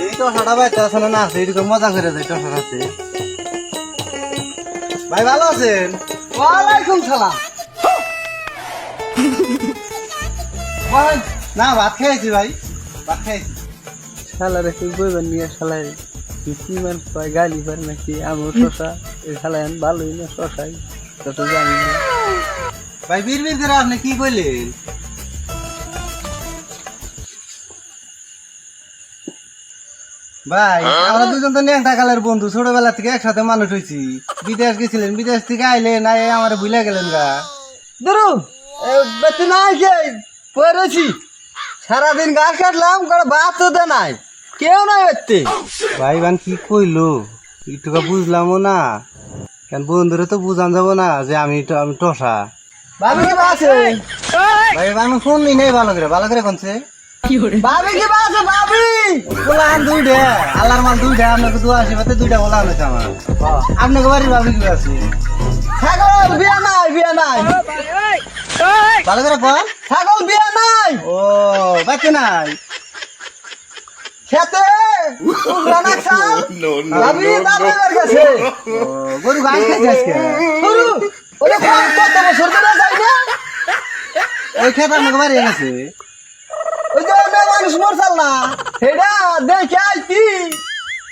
এই টসাটা বাইতে আছে না আছে এরকম মজা করে যায় টসার হাতে। ভাই ভালো আছেন? ওয়ালাইকুম সালাম। ভাই না ভাত খাইছি ভাই, ভাত খাইছি। শালারে তুই বইবার নিয়ে শালায় কি মান কয় গালি পারে নাকি আমি শশা এই শালায় ভালোই না শশাই তত জানি না। ভাই বীর বীর করে আপনি কি কইলেন? ভাই আমরা দুজন তো ন্যাংটা কালের বন্ধু, ছোটবেলা থেকে একসাথে মানুষ হয়েছি। বিদেশ গেছিলেন, বিদেশ থেকে আইলেন না আমার ভুলে গেলেন গা। ধরু বেতু নাই যে পড়েছি সারাদিন গাছ কাটলাম করে ভাত দে নাই কেউ নাই বেতে। ভাই বান কি কইলো একটুকা বুঝলামও না, কেন বন্ধুরে তো বুঝান যাবো না যে আমি টসা। ভাবি কি আছে? ভাই আমি শুনলি নাই ভালো করে কোনছে ভাবি কি আছে? ভাবি বলান দুইটা আল্লাহর মাল দুইটা, আপনাকে দু আসি বাতে দুইটা বলা হয়েছে আমার। আপনাকে বাড়ির ভাবি কি আছে? ছাগল বিয়া নাই, বিয়া নাই, ভালো করে কন। ছাগল বিয়া নাই, ও বাচ্চা নাই খেতে উগলানা খাল ভাবি দাদার কাছে। ও গরু গাছ খাইছে আজকে। ধরু ওরে কত বছর ধরে যাই না ওই খেত আপনাকে বাড়ি এনেছে। ওই যে মানুষ মরছাল না সেটা দেখে আইতি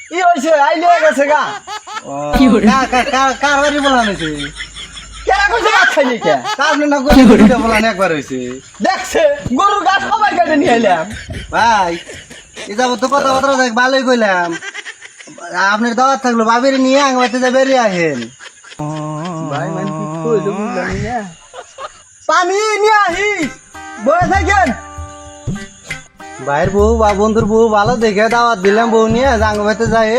কি হয়েছে আইলে গেছে গা। কার বাড়ি বলা হয়েছে? কেনা কইছে গাছ খাইনি কে আপনি না গরু বলান একবার হয়েছে। দেখছে গরু গাছ সবাই কেটে নিয়ে এলাম। ভাই এ যাবো তো কথাবার্তা দেখ ভালোই কইলাম, আপনার দাওয়াত থাকলো বাবির নিয়ে আঙবাতে যা বেরিয়ে আহেন। ভাই মানে কি কইলো বুঝলাম না। পানি নিয়ে আহি বয়ে থাকেন। ভাইয়ের বউ বা বন্ধুর বউ ভালো দেখে দাওয়াত দিলাম, বউ নিয়ে আঙবাতে যায়।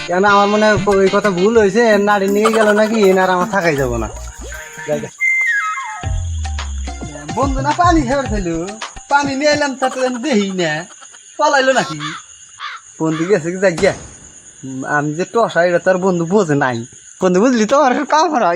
কেন আমার মনে হয় ওই কথা ভুল হয়েছে, নাড়ি নিয়ে গেল নাকি আর আমার থাকাই যাবো না। বন্ধু না পানি খেয়ে ফেলু পানি নিয়ে এলাম তাতে দেহি না পলাইলো নাকি বন্ধু গেছে কি দেখ গিয়া, আমি যে টসা এটা তোর বন্ধু বোঝে নাই। বন্ধু বুঝলি তো আর কাম করা